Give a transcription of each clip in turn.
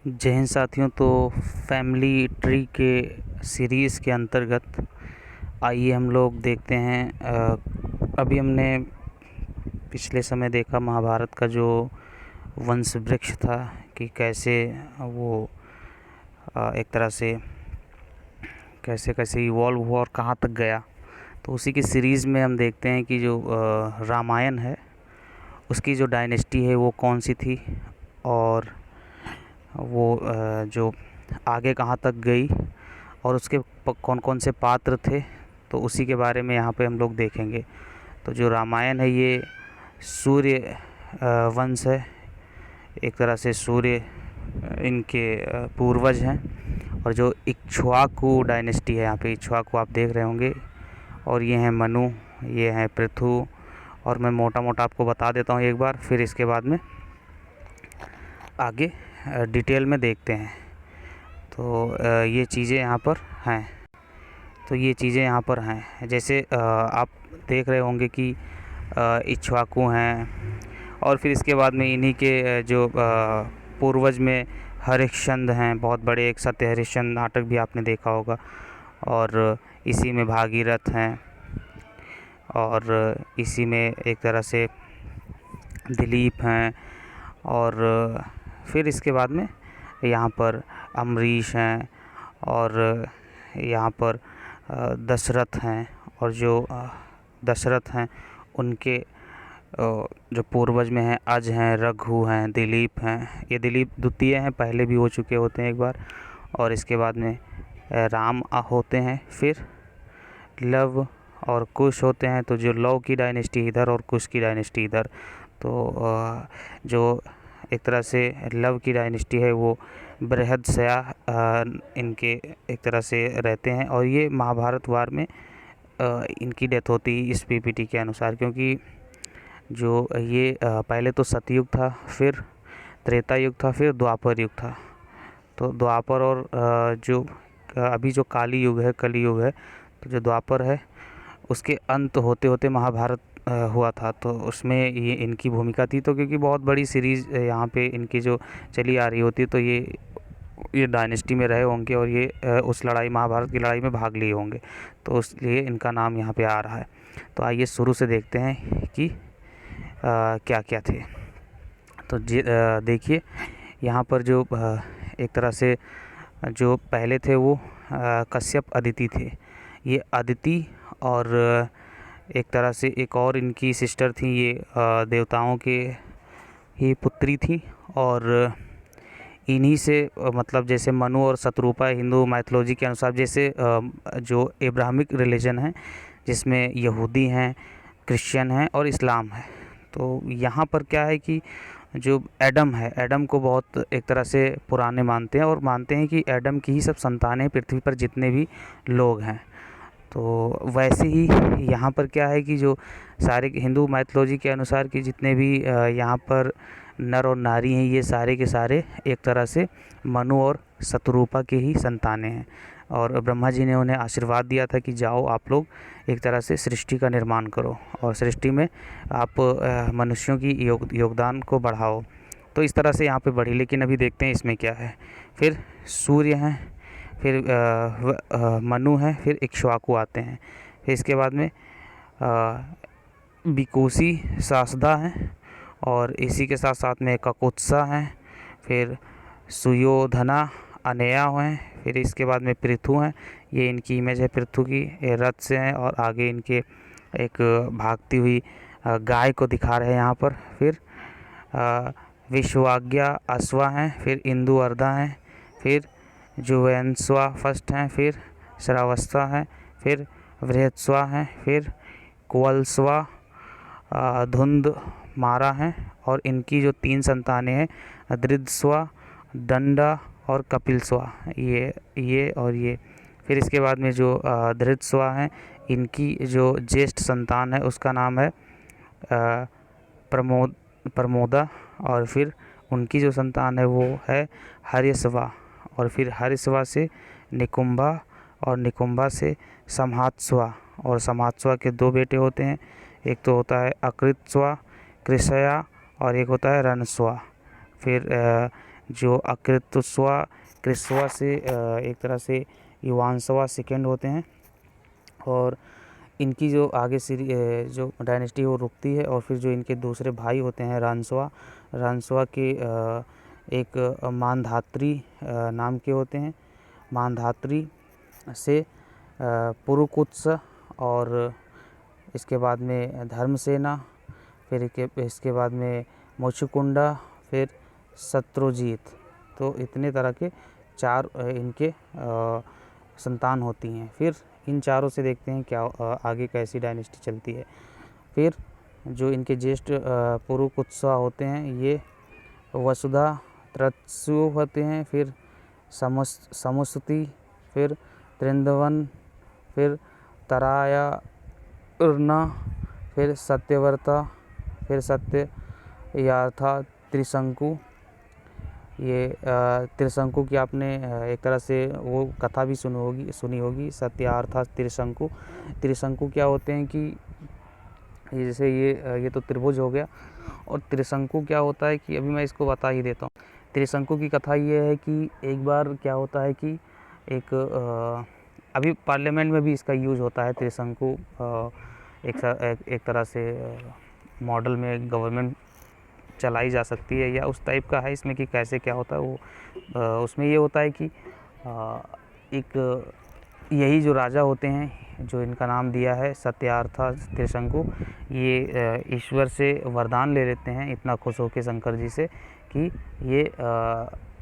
जय हिंद साथियों। तो फैमिली ट्री के सीरीज़ के अंतर्गत आइए हम लोग देखते हैं। अभी हमने पिछले समय देखा महाभारत का जो वंश वृक्ष था कि कैसे वो एक तरह से कैसे कैसे इवॉल्व हुआ और कहाँ तक गया। तो उसी की सीरीज़ में हम देखते हैं कि जो रामायण है उसकी जो डायनेस्टी है वो कौन सी थी और वो जो आगे कहाँ तक गई और उसके कौन कौन से पात्र थे, तो उसी के बारे में यहाँ पे हम लोग देखेंगे। तो जो रामायण है ये सूर्य वंश है, एक तरह से सूर्य इनके पूर्वज हैं। और जो इक्ष्वाकु डायनेस्टी है, यहाँ पे इक्ष्वाकु आप देख रहे होंगे, और ये हैं मनु, ये हैं पृथु। और मैं मोटा मोटा आपको बता देता हूँ एक बार, फिर इसके बाद में आगे डिटेल में देखते हैं। तो ये चीज़ें यहाँ पर हैं। तो ये चीज़ें यहाँ पर हैं, जैसे आप देख रहे होंगे कि इक्ष्वाकु हैं, और फिर इसके बाद में इन्हीं के जो पूर्वज में हरिश्चंद्र हैं, बहुत बड़े एक सत्य हरिश्चंद्र नाटक भी आपने देखा होगा, और इसी में भागीरथ हैं, और इसी में एक तरह से दिलीप हैं, और फिर इसके बाद में यहाँ पर अम्बरीश हैं, और यहाँ पर दशरथ हैं। और जो दशरथ हैं उनके जो पूर्वज में हैं अज हैं, रघु हैं, दिलीप हैं। ये दिलीप द्वितीय हैं, पहले भी हो चुके होते हैं एक बार। और इसके बाद में राम होते हैं, फिर लव और कुश होते हैं। तो जो लव की डायनेस्टी इधर और कुश की डायनेस्टी इधर। तो जो एक तरह से लव की डायनेस्टी है वो बृहदशया इनके एक तरह से रहते हैं, और ये महाभारत वार में इनकी डेथ होती है इस पीपीटी के अनुसार। क्योंकि जो ये पहले तो सतयुग था, फिर त्रेता युग था, फिर द्वापर युग था। तो द्वापर और जो अभी जो काली युग है, कली युग है, तो जो द्वापर है उसके अंत होते होते महाभारत हुआ था। तो उसमें ये इनकी भूमिका थी। तो क्योंकि बहुत बड़ी सीरीज़ यहाँ पे इनकी जो चली आ रही होती है, तो ये डायनेस्टी में रहे होंगे, और ये उस लड़ाई, महाभारत की लड़ाई में भाग लिए होंगे, तो इसलिए इनका नाम यहाँ पे आ रहा है। तो आइए शुरू से देखते हैं कि क्या क्या थे। तो देखिए यहाँ पर जो एक तरह से जो पहले थे वो कश्यप अदिति थे। ये अदिति और एक तरह से एक और इनकी सिस्टर थी, ये देवताओं के ही पुत्री थी। और इन्हीं से मतलब जैसे मनु और शत्रुपा हिंदू माइथोलॉजी के अनुसार, जैसे जो एब्राहमिक रिलीजन है जिसमें यहूदी हैं, क्रिश्चियन हैं और इस्लाम है। तो यहाँ पर क्या है कि जो एडम है, एडम को बहुत एक तरह से पुराने मानते हैं, और मानते हैं कि एडम की ही सब संतान है पृथ्वी पर जितने भी लोग हैं। तो वैसे ही यहाँ पर क्या है कि जो सारे हिंदू माइथोलॉजी के अनुसार कि जितने भी यहाँ पर नर और नारी हैं, ये सारे के सारे एक तरह से मनु और शत्रुपा के ही संतानें हैं। और ब्रह्मा जी ने उन्हें आशीर्वाद दिया था कि जाओ आप लोग एक तरह से सृष्टि का निर्माण करो, और सृष्टि में आप मनुष्यों की योगदान को बढ़ाओ। तो इस तरह से यहाँ पे बढ़ी। लेकिन अभी देखते हैं इसमें क्या है। फिर सूर्य हैं, फिर मनु हैं, फिर इक्ष्वाकु आते हैं। फिर इसके बाद में बिकोसी सासदा हैं, और इसी के साथ साथ में ककुत्सा हैं, फिर सुयोधना अनेया हैं, फिर इसके बाद में पृथु हैं। ये इनकी इमेज है पृथु की, ये रथ से हैं, और आगे इनके एक भागती हुई गाय को दिखा रहे हैं यहाँ पर। फिर विश्वाज्ञा अश्वा हैं, फिर इंदु अर्धा हैं, फिर जुवेनस्वा फर्स्ट हैं, फिर श्रावस्ता हैं, फिर बृहत्स्वा हैं, फिर कुवलस्वा धुंध मारा हैं। और इनकी जो 3 संतानें हैं, दृढ़स्वा, दंडा और कपिलस्वा, ये और ये। फिर इसके बाद में जो दृढ़स्वा हैं, इनकी जो ज्येष्ठ संतान है उसका नाम है प्रमोदा, और फिर उनकी जो संतान है वो है हर्यश्वा, और फिर हर्यश्वा से निकुंभा, और निकुंभा से सम्हात्स्वा। और सम्हात्स्वा के 2 बेटे होते हैं, एक तो होता है अकृतस्वा कृषया, और एक होता है रणस्वा। फिर जो अकृतस्वा कृस्वा से एक तरह से युवांशवा सेकेंड होते हैं, और इनकी जो आगे जो डायनेस्टी है वो रुकती है। और फिर जो इनके दूसरे भाई होते हैं रानस्वा के एक मानधात्री नाम के होते हैं। मानधात्री से पुरुकुत्स, और इसके बाद में धर्मसेना, फिर इसके बाद में मुचुकुंडा, फिर शत्रुजीत। तो इतने तरह के 4 इनके संतान होती हैं। फिर इन चारों से देखते हैं क्या आगे कैसी डायनेस्टी चलती है। फिर जो इनके ज्येष्ठ पुरुकुत्सा होते हैं ये वसुधा त्रत्सु होते हैं, फिर समुसति, फिर त्रिंदवन, फिर तरायार्ना, फिर सत्यवर्ता, फिर सत्ययार्था, त्रिशंकु। ये त्रिशंकु की आपने एक तरह से वो कथा भी सुनी होगी सत्यार्था त्रिशंकु। त्रिशंकु क्या होते हैं कि जैसे ये तो त्रिभुज हो गया, और त्रिशंकु क्या होता है कि अभी मैं इसको बता ही देता हूँ। त्रिशंकु की कथा ये है कि एक बार क्या होता है कि अभी पार्लियामेंट में भी इसका यूज होता है। त्रिशंकु एक तरह से मॉडल में गवर्नमेंट चलाई जा सकती है, या उस टाइप का है इसमें कि कैसे क्या होता है वो। उसमें ये होता है कि एक यही जो राजा होते हैं जो इनका नाम दिया है सत्यार्था त्रिशंकु, ये ईश्वर से वरदान ले लेते हैं इतना खुश होकर शंकर जी से कि ये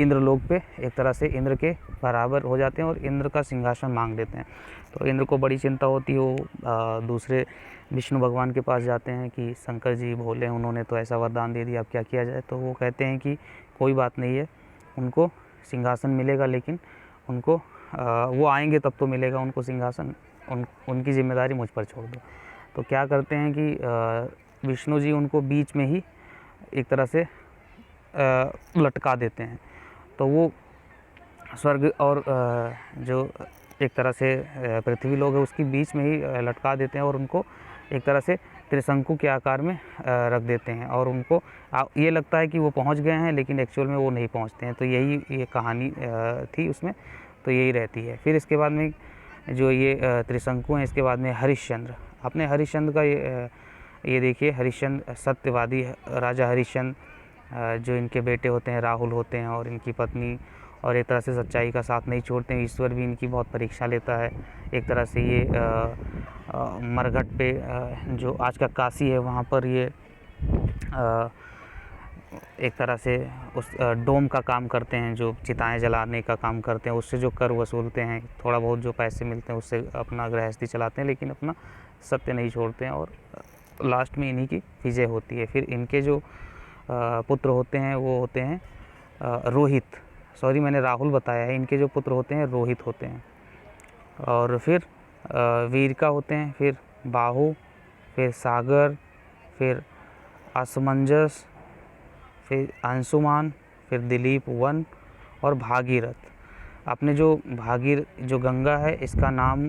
इंद्रलोक पे एक तरह से इंद्र के बराबर हो जाते हैं और इंद्र का सिंहासन मांग लेते हैं। तो इंद्र को बड़ी चिंता होती है, वो दूसरे विष्णु भगवान के पास जाते हैं कि शंकर जी भोले हैं, उन्होंने तो ऐसा वरदान दे दिया, अब क्या किया जाए। तो वो कहते हैं कि कोई बात नहीं है, उनको सिंहासन मिलेगा, लेकिन उनको वो आएंगे तब तो मिलेगा उनको सिंहासन, उनकी जिम्मेदारी मुझ पर छोड़ दो। तो क्या करते हैं कि विष्णु जी उनको बीच में ही एक तरह से लटका देते हैं। तो वो स्वर्ग और जो एक तरह से पृथ्वी लोक है उसकी बीच में ही लटका देते हैं, और उनको एक तरह से त्रिशंकु के आकार में रख देते हैं, और उनको ये लगता है कि वो पहुंच गए हैं, लेकिन एक्चुअल में वो नहीं पहुंचते हैं। तो यही ये कहानी थी उसमें, तो यही रहती है। फिर इसके बाद में जो ये त्रिशंकु हैं, इसके बाद में हरिश्चंद्र। आपने हरिश्चंद्र का ये देखिए, हरिश्चंद्र सत्यवादी राजा हरिश्चंद्र, जो इनके बेटे होते हैं राहुल होते हैं, और इनकी पत्नी, और एक तरह से सच्चाई का साथ नहीं छोड़ते हैं। ईश्वर भी इनकी बहुत परीक्षा लेता है। एक तरह से ये मरघट पे जो आज का काशी है वहाँ पर ये एक तरह से उस डोम का काम करते हैं, जो चिताएं जलाने का काम करते हैं, उससे जो कर वसूलते हैं, थोड़ा बहुत जो पैसे मिलते हैं उससे अपना गृहस्थी चलाते हैं, लेकिन अपना सत्य नहीं छोड़ते हैं, और लास्ट में इन्हीं की विजय होती है। फिर इनके जो पुत्र होते हैं वो होते हैं रोहित, सॉरी मैंने राहुल बताया है, इनके जो पुत्र होते हैं रोहित होते हैं। और फिर वीरका होते हैं, फिर बाहु, फिर सागर, फिर असमंजस, फिर अंशुमान, फिर दिलीप वन, और भागीरथ। आपने जो जो गंगा है इसका नाम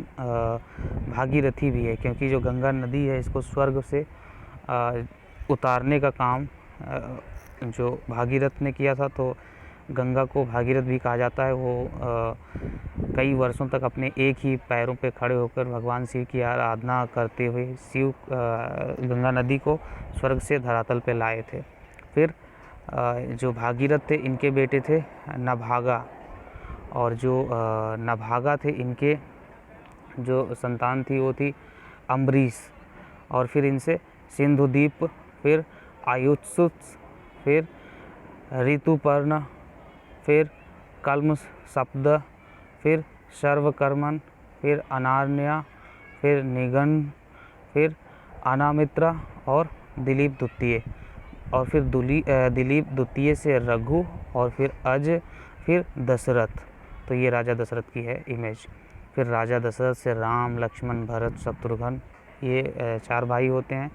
भागीरथी भी है, क्योंकि जो गंगा नदी है इसको स्वर्ग से उतारने का काम जो भागीरथ ने किया था। तो गंगा को भागीरथ भी कहा जाता है। वो कई वर्षों तक अपने एक ही पैरों पे खड़े होकर भगवान शिव की आराधना करते हुए शिव गंगा नदी को स्वर्ग से धरातल पे लाए थे। फिर जो भागीरथ थे इनके बेटे थे नभागा, और जो नभागा थे इनके जो संतान थी वो थी अम्बरीश, और फिर इनसे सिंधुदीप, फिर आयुत्सुत, फिर ऋतुपर्ण, फिर कल्म सप्द, फिर सर्वकर्मन, फिर अनार्ण्या, फिर निगन, फिर अनामित्रा, और दिलीप द्वितीय, और फिर दिलीप द्वितीय से रघु, और फिर अज, फिर दशरथ। तो ये राजा दशरथ की है इमेज। फिर राजा दशरथ से राम, लक्ष्मण, भरत, शत्रुघ्न, ये 4 भाई होते हैं।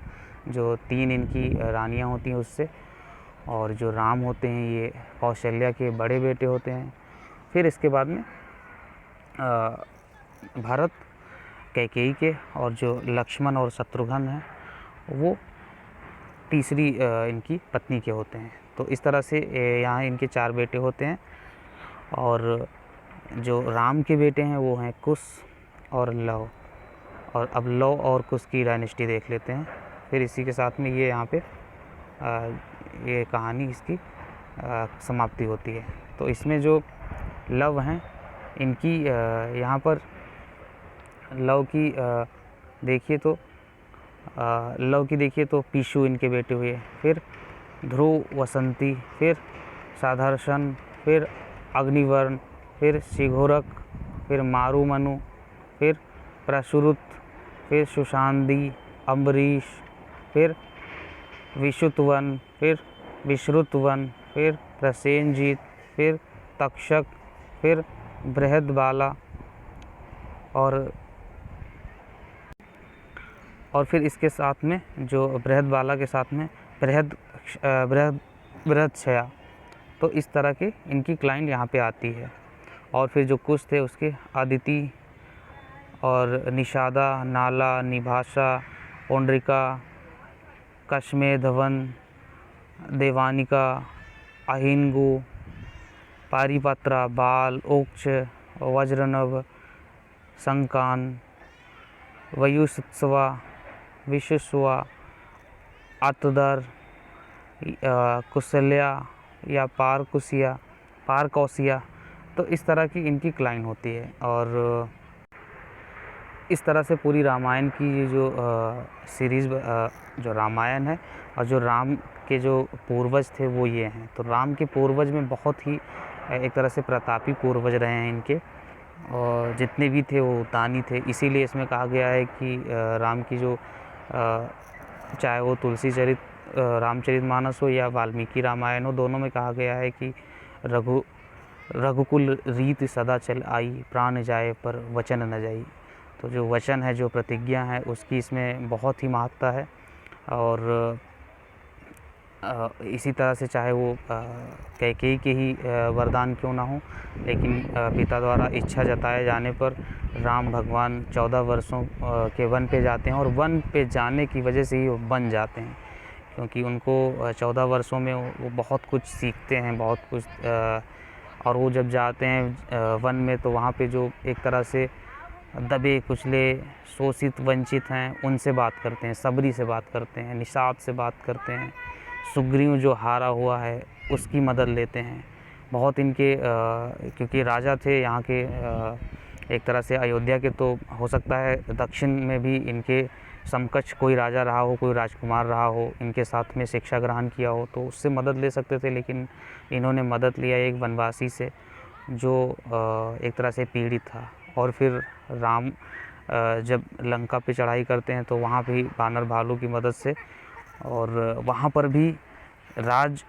जो 3 इनकी रानियां होती हैं उससे, और जो राम होते हैं ये कौशल्या के बड़े बेटे होते हैं। फिर इसके बाद में भरत कैकेयी के, और जो लक्ष्मण और शत्रुघ्न हैं वो तीसरी इनकी पत्नी के होते हैं। तो इस तरह से यहाँ इनके 4 बेटे होते हैं। और जो राम के बेटे हैं वो हैं कुश और लव। और अब लव और कुश की डायनेस्टी देख लेते हैं। फिर इसी के साथ में ये यहाँ पे ये कहानी इसकी समाप्ति होती है। तो इसमें जो लव हैं इनकी यहाँ पर लव की देखिए तो पीशु इनके बेटे हुए, फिर ध्रुव, वसंती, फिर साधर्षण, फिर अग्निवर्ण, फिर शिघोरक, फिर मारुमनु, फिर प्रसुरुत, फिर सुशांदी, अम्बरीश, फिर विशुतवन, फिर विश्रुतवन, फिर प्रसेनजीत, फिर तक्षक, फिर बृहदबाला और फिर इसके साथ में जो बृहदबाला के साथ में बृहदक्षया। तो इस तरह की इनकी क्लाइंट यहाँ पे आती है। और फिर जो कुश थे उसके अदिति और निषादा, नाला, निभाषा, पौंड्रिका, कश्मेधवन, देवानिका, अहिंगु, पारिपत्रा, बाल, ओक्ष, वज्रनभ, संकान, वयुस्वा, विशुस्वा, आतुदर, कुशल्या या पारकौसिया। तो इस तरह की इनकी क्लाइन होती है। और इस तरह से पूरी रामायण की जो सीरीज़ जो रामायण है, और जो राम के जो पूर्वज थे वो ये हैं। तो राम के पूर्वज में बहुत ही एक तरह से प्रतापी पूर्वज रहे हैं इनके, और जितने भी थे वो दानी थे। इसीलिए इसमें कहा गया है कि राम की जो चाहे वो रामचरितमानस हो या वाल्मीकि रामायण हो, दोनों में कहा गया है कि रघुकुल रीत सदा चल आई, प्राण जाए पर वचन न जाई। तो जो वचन है, जो प्रतिज्ञा है, उसकी इसमें बहुत ही महत्ता है। और इसी तरह से चाहे वो कैकेयी के ही वरदान क्यों ना हो, लेकिन पिता द्वारा इच्छा जताए जाने पर राम भगवान 14 वर्षों के वन पे जाते हैं, और वन पे जाने की वजह से ही वो बन जाते हैं, क्योंकि उनको 14 वर्षों में वो बहुत कुछ सीखते हैं, बहुत कुछ। और वो जब जाते हैं वन में, तो वहाँ पे जो एक तरह से दबे कुचले, शोषित, वंचित हैं, उनसे बात करते हैं, सबरी से बात करते हैं, निषाद से बात करते हैं, सुग्रीव जो हारा हुआ है उसकी मदद लेते हैं। बहुत इनके क्योंकि राजा थे यहाँ के, एक तरह से अयोध्या के, तो हो सकता है दक्षिण में भी इनके समकक्ष कोई राजा रहा हो, कोई राजकुमार रहा हो, इनके साथ में शिक्षा ग्रहण किया हो, तो उससे मदद ले सकते थे। लेकिन इन्होंने मदद लिया एक वनवासी से जो एक तरह से पीड़ित था। और फिर राम जब लंका पे चढ़ाई करते हैं, तो वहाँ भी बानर भालू की मदद से, और वहाँ पर भी राज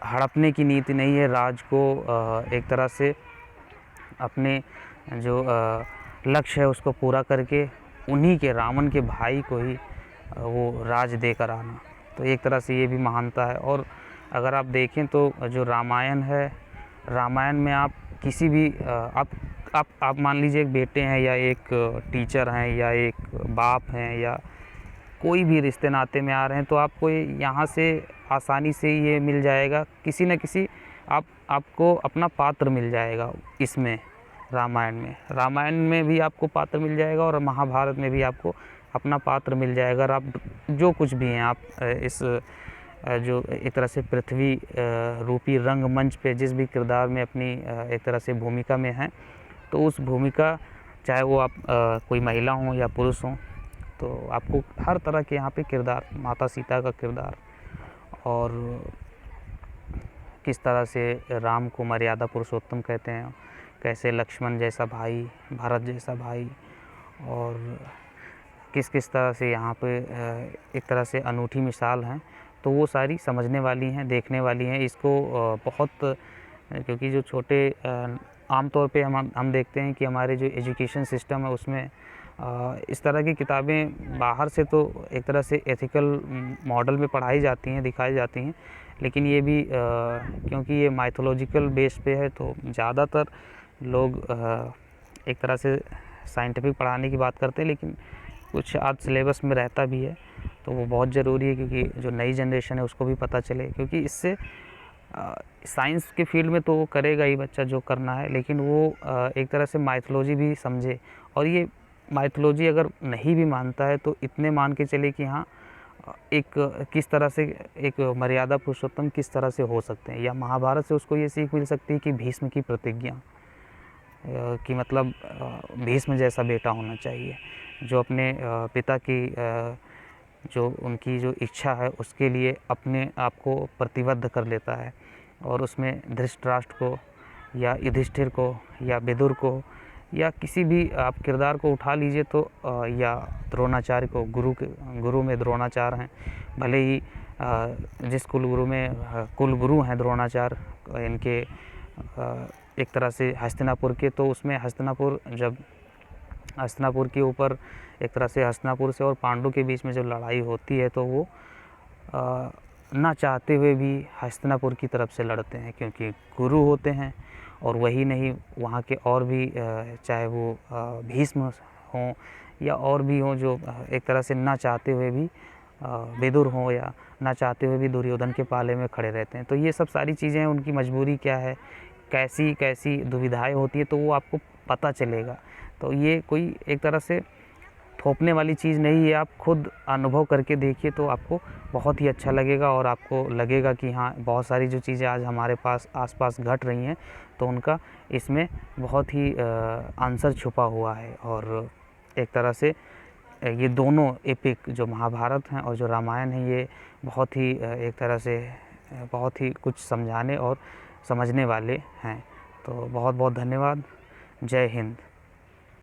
हड़पने की नीति नहीं है। राज को एक तरह से अपने जो लक्ष्य है उसको पूरा करके उन्हीं के, रावण के भाई को ही वो राज देकर आना। तो एक तरह से ये भी महानता है। और अगर आप देखें तो जो रामायण है, रामायण में आप किसी भी आप मान लीजिए एक बेटे हैं, या एक टीचर हैं, या एक बाप हैं, या कोई भी रिश्ते नाते में आ रहे हैं, तो आपको यहाँ से आसानी से ये मिल जाएगा, किसी न किसी आपको अपना पात्र मिल जाएगा। इसमें रामायण में भी आपको पात्र मिल जाएगा, और महाभारत में भी आपको अपना पात्र मिल जाएगा। अगर आप जो कुछ भी हैं, आप इस जो एक तरह से पृथ्वी रूपी रंगमंच पे जिस भी किरदार में अपनी एक तरह से भूमिका में हैं, तो उस भूमिका, चाहे वो आप कोई महिला हों या पुरुष हों, तो आपको हर तरह के यहाँ पे किरदार, माता सीता का किरदार, और किस तरह से राम को मर्यादा पुरुषोत्तम कहते हैं, कैसे लक्ष्मण जैसा भाई, भरत जैसा भाई, और किस किस तरह से यहाँ पे एक तरह से अनूठी मिसाल हैं। तो वो सारी समझने वाली हैं, देखने वाली हैं। इसको बहुत, क्योंकि जो छोटे आमतौर पे हम देखते हैं कि हमारे जो एजुकेशन सिस्टम है उसमें इस तरह की किताबें बाहर से तो एक तरह से एथिकल मॉडल में पढ़ाई जाती हैं, दिखाई जाती हैं, लेकिन ये भी क्योंकि ये माइथोलॉजिकल बेस पे है, तो ज़्यादातर लोग एक तरह से साइंटिफिक पढ़ाने की बात करते हैं, लेकिन कुछ आज सिलेबस में रहता भी है। तो वो बहुत ज़रूरी है, क्योंकि जो नई जनरेशन है उसको भी पता चले, क्योंकि इससे साइंस के फील्ड में तो वो करेगा ही बच्चा जो करना है, लेकिन वो एक तरह से माइथोलॉजी भी समझे। और ये माइथोलॉजी अगर नहीं भी मानता है तो इतने मान के चले कि हाँ, एक किस तरह से एक मर्यादा पुरुषोत्तम किस तरह से हो सकते हैं, या महाभारत से उसको ये सीख मिल सकती है कि भीष्म की प्रतिज्ञा कि मतलब भीष्म जैसा बेटा होना चाहिए, जो अपने पिता की जो उनकी जो इच्छा है उसके लिए अपने आप को प्रतिबद्ध कर लेता है। और उसमें धृतराष्ट्र को या युधिष्ठिर को या विदुर को या किसी भी आप किरदार को उठा लीजिए तो या द्रोणाचार्य को, गुरु में द्रोणाचार्य हैं, भले ही जिस कुलगुरु में कुलगुरु हैं द्रोणाचार्य इनके एक तरह से हस्तिनापुर के, तो उसमें हस्तिनापुर जब हस्तिनापुर के ऊपर एक तरह से हस्तिनापुर से और पांडु के बीच में जब लड़ाई होती है तो वो ना चाहते हुए भी हस्तिनापुर की तरफ से लड़ते हैं, क्योंकि गुरु होते हैं। और वही नहीं, वहाँ के और भी चाहे वो भीष्म हों या और भी हों, जो एक तरह से ना चाहते हुए भी विदुर हों या ना चाहते हुए भी दुर्योधन के पाले में खड़े रहते हैं। तो ये सब सारी चीज़ें हैं, उनकी मजबूरी क्या है, कैसी कैसी दुविधाएं होती है, तो वो आपको पता चलेगा। तो ये कोई एक तरह से थोपने वाली चीज़ नहीं है, आप खुद अनुभव करके देखिए तो आपको बहुत ही अच्छा लगेगा। और आपको लगेगा कि हाँ, बहुत सारी जो चीज़ें आज हमारे पास आसपास घट रही हैं तो उनका इसमें बहुत ही आंसर छुपा हुआ है। और एक तरह से ये दोनों एपिक जो महाभारत हैं और जो रामायण है, ये बहुत ही एक तरह से बहुत ही कुछ समझाने और समझने वाले हैं। तो बहुत बहुत धन्यवाद। जय हिंद।